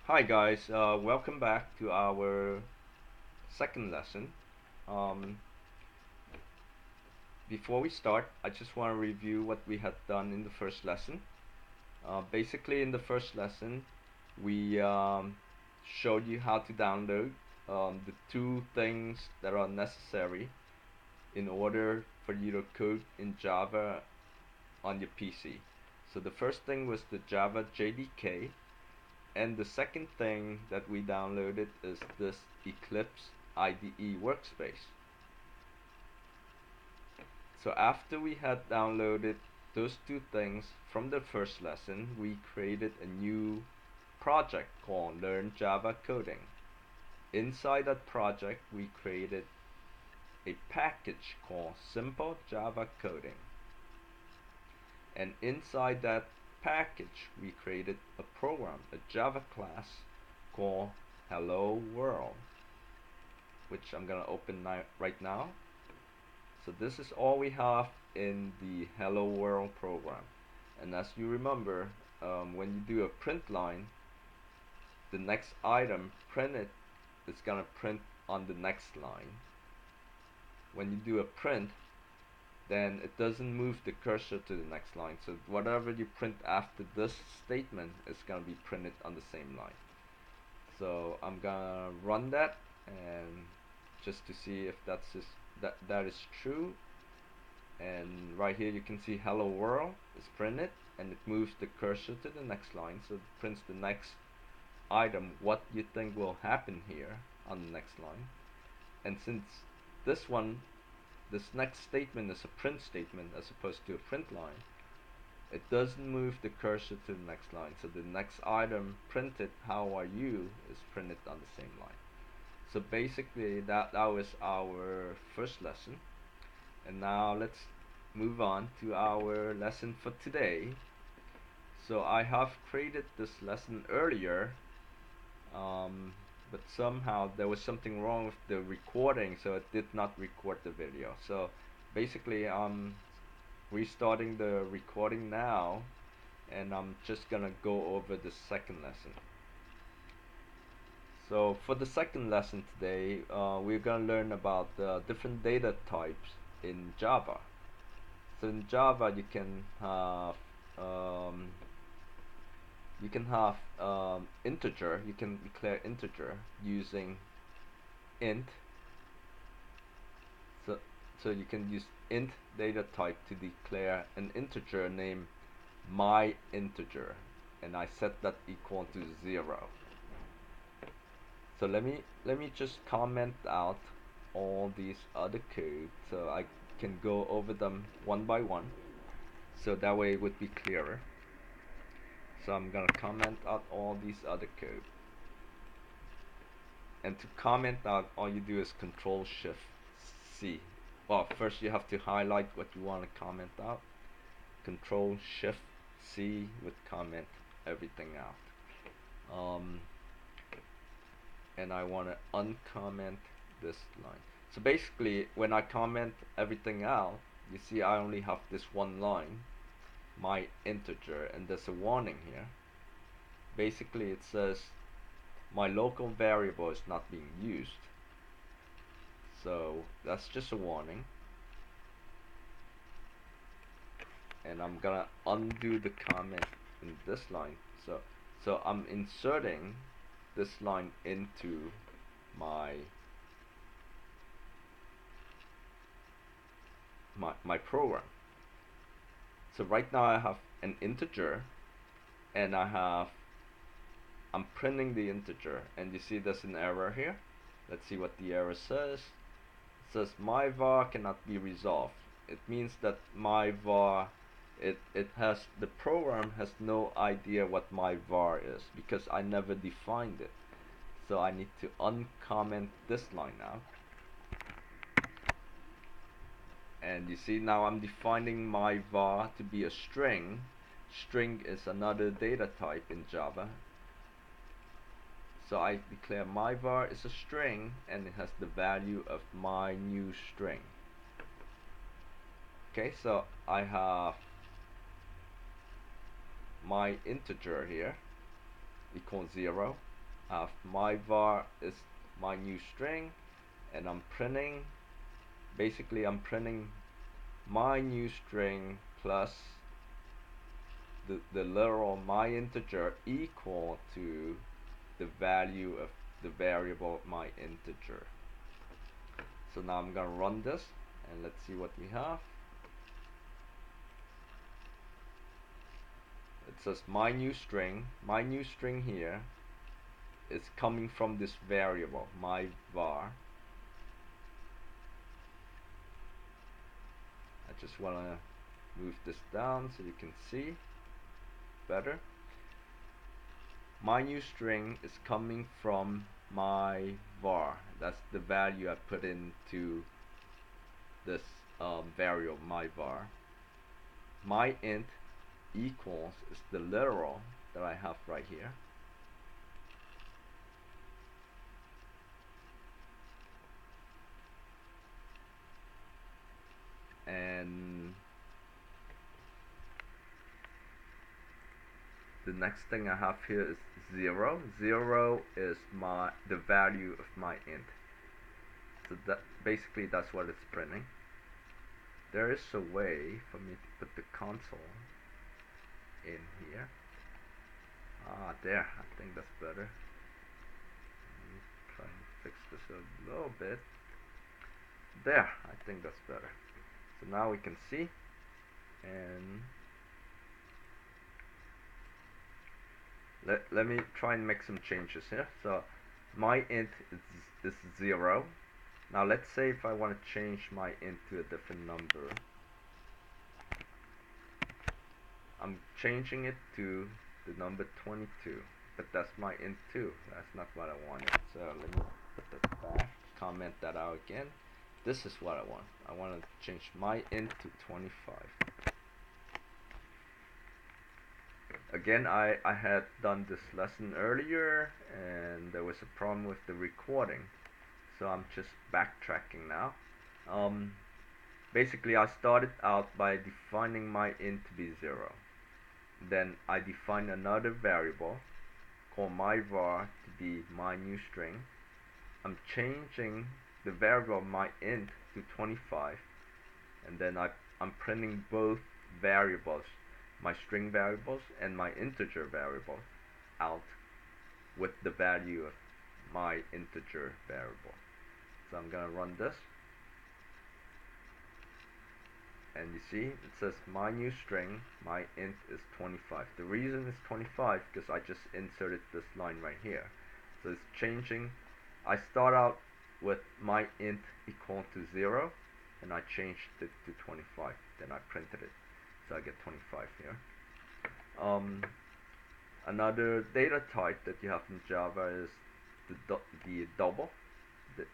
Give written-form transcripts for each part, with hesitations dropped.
Hi guys, welcome back to our second lesson. Um, Before we start, I just want to review what we had done in the first lesson. Basically, in the first lesson, we showed you how to download the two things that are necessary in order for you to code in Java on your PC. So the first thing was the Java JDK, and the second thing that we downloaded is this Eclipse IDE workspace. So after we had downloaded those two things from the first lesson, we created a new project called Learn Java Coding. Inside that project, we created a package called Simple Java Coding. And inside that package, we created a program, a Java class called Hello World, which I'm gonna open right now. So this is all we have in the Hello World program. And as you remember, when you do a print line, the next item printed is gonna print on the next line. When you do a print, then it doesn't move the cursor to the next line. So whatever you print after this statement is gonna be printed on the same line. So I'm gonna run that and just to see if that is true. And right here you can see hello world is printed, and it moves the cursor to the next line, so it prints the next item, what you think will happen here on the next line. And since this one, this next statement is a print statement as opposed to a print line, it doesn't move the cursor to the next line, so the next item printed, how are you, is printed on the same line. So basically that was our first lesson. And now let's move on to our lesson for today. So I have created this lesson earlier, but somehow there was something wrong with the recording, so it did not record the video. So basically I'm restarting the recording now, and I'm just gonna go over the second lesson. So for the second lesson today, we're gonna learn about the different data types in Java. So in Java, um, you can have integer. You can declare integer using int. So you can use int data type to declare an integer named my integer, and I set that equal to 0. So let me just comment out all these other codes so I can go over them one by one, so that way it would be clearer. So I'm gonna comment out all these other code. And to comment out, all you do is Control Shift C. Well, first you have to highlight what you want to comment out. Control Shift C would comment everything out. And I want to uncomment this line. So basically, when I comment everything out, you see I only have this one line, my integer, and there's a warning here. Basically, it says my local variable is not being used. So that's just a warning. And I'm gonna undo the comment in this line. So I'm inserting this line into my program. So right now I have an integer, and I'm printing the integer, and you see there's an error here. Let's see what the error says. It says my var cannot be resolved. It means that my var, it has, the program has no idea what my var is because I never defined it. So I need to uncomment this line now. And you see now I'm defining my var to be a string. String is another data type in Java. So I declare my var is a string, and it has the value of my new string. Okay, so I have my integer here equals 0, my var is my new string, and I'm printing, basically I'm printing my new string plus the literal my integer equal to the value of the variable my integer. So now I'm gonna run this and let's see what we have. It says my new string here is coming from this variable my var. I just want to move this down so you can see better. My new string is coming from my var. That's the value I put into this variable my var. My int equals is the literal that I have right here. And the next thing I have here is 0. 0 is the value of my int. So that basically that's what it's printing. There is a way for me to put the console in here. There, I think that's better. Let me try and fix this a little bit. There, I think that's better. So now we can see, and let me try and make some changes here. So my int is 0. Now let's say if I want to change my int to a different number. I'm changing it to the number 22, but that's my int too. That's not what I wanted. So let me put that back, comment that out again. This is what I want. I want to change my int to 25. Again, I had done this lesson earlier and there was a problem with the recording, so I'm just backtracking now. Basically I started out by defining my int to be 0. Then I define another variable called my var to be my new string. I'm changing the variable my int to 25, and then I'm printing both variables, my string variables and my integer variable, out with the value of my integer variable. So I'm gonna run this, and you see it says my new string, my int is 25. The reason it's 25 because I just inserted this line right here. So it's changing. I start out with my int equal to 0, and I changed it to 25. Then I printed it, so I get 25 here. Another data type that you have in Java is the double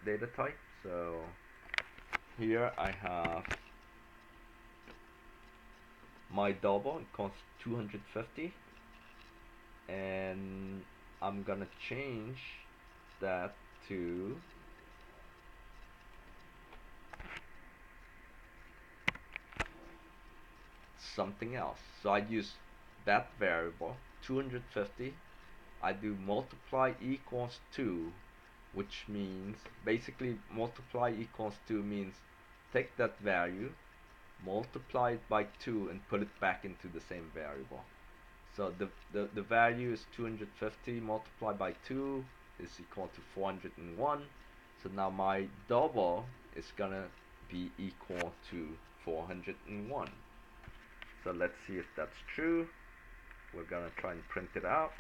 data type. So here I have my double, it costs 250, and I'm gonna change that to something else. So I use that variable 250, I do multiply equals 2, which means basically multiply equals 2 means take that value, multiply it by 2 and put it back into the same variable. So the value is 250 multiplied by 2 is equal to 401. So now my double is gonna be equal to 401. So let's see if that's true. We're gonna try and print it out.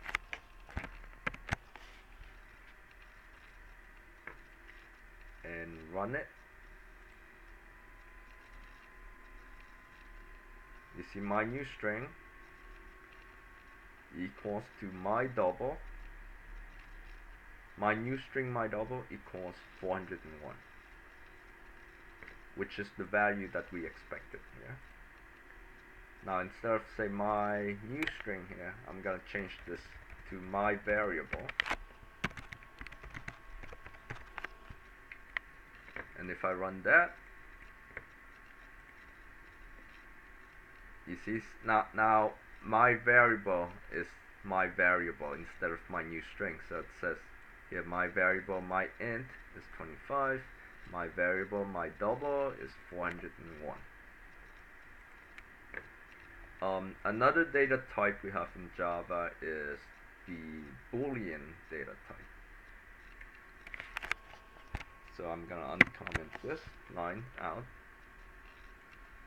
And run it. You see my new string equals to my double. My new string, my double, equals 401, which is the value that we expected here. Now instead of say my new string here, I'm gonna change this to my variable. And if I run that, you see now my variable is my variable instead of my new string. So it says here my variable, my int is 25, my variable, my double is 401. Another data type we have in Java is the Boolean data type. So I'm gonna uncomment this line out.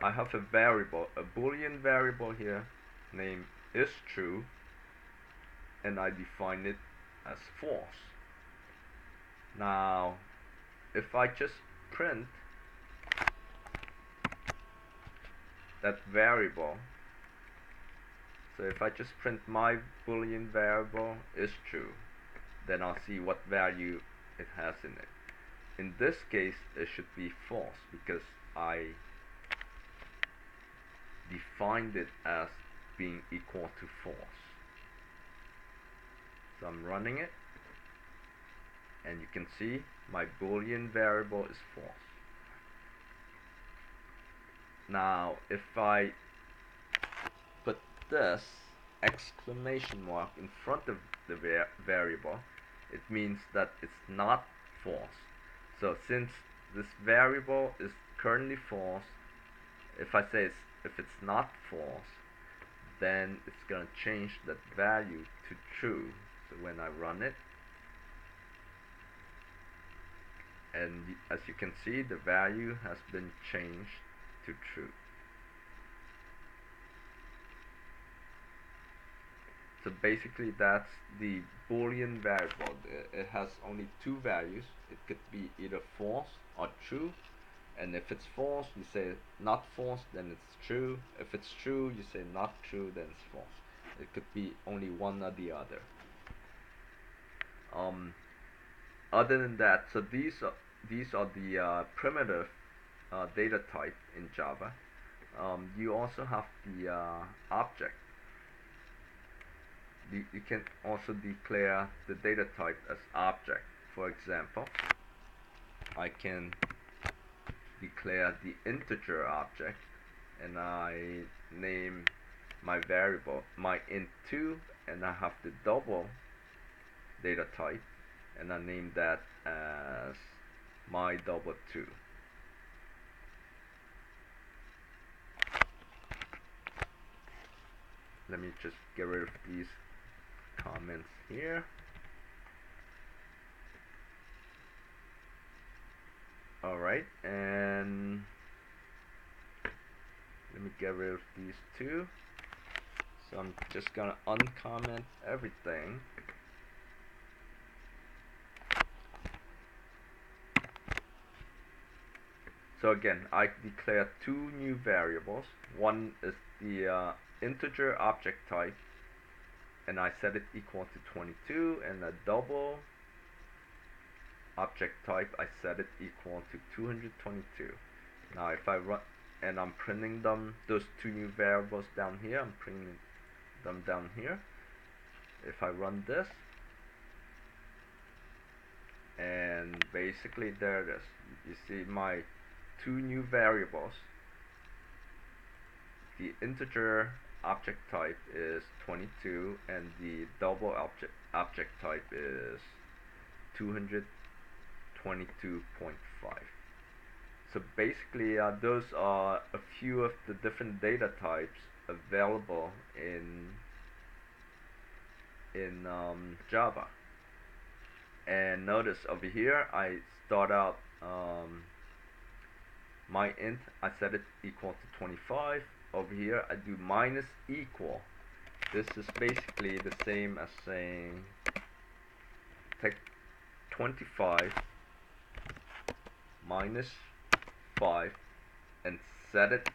I have a variable, a Boolean variable here named isTrue, and I define it as false. Now, if I just print that variable, so if I just print my Boolean variable is true, then I'll see what value it has in it. In this case, it should be false because I defined it as being equal to false. So I'm running it, and you can see my Boolean variable is false. Now, if I put this exclamation mark in front of the variable, it means that it's not false. So since this variable is currently false, if I say if it's not false, then it's going to change that value to true. So when I run it, and as you can see, the value has been changed to true. So basically that's the Boolean variable. It has only two values. It could be either false or true, and if it's false you say not false, then it's true. If it's true you say not true, then it's false. It could be only one or the other. Other than that, so these are the primitive data type in Java. You also have the object. You can also declare the data type as object. For example, I can declare the integer object, and I name my variable my int2, and I have the double data type, and I name that as my double2. Let me just get rid of these comments here. Alright, and let me get rid of these two. So I'm just gonna uncomment everything. So again, I declare two new variables. One is the integer object type, and I set it equal to 22, and a double object type, I set it equal to 222. Now if I run, and I'm printing them, those two new variables down here, I'm printing them down here. If I run this, and basically there it is. You see my two new variables. The integer object type is 22, and the double object type is 222.5. So basically those are a few of the different data types available in Java. And notice over here I start out my int, I set it equal to 25. Over here I do minus equal. This is basically the same as saying take 25 minus 5 and set it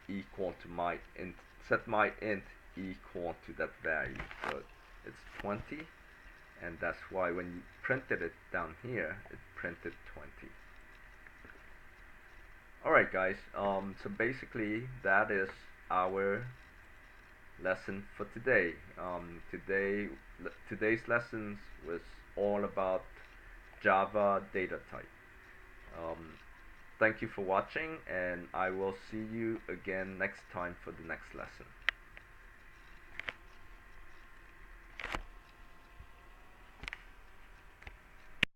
equal to my int, set my int equal to that value. So it's 20, and that's why when you printed it down here, it printed 20. Alright guys, so basically that is our lesson for today. Today's lessons was all about Java data type. Thank you for watching, and I will see you again next time for the next lesson.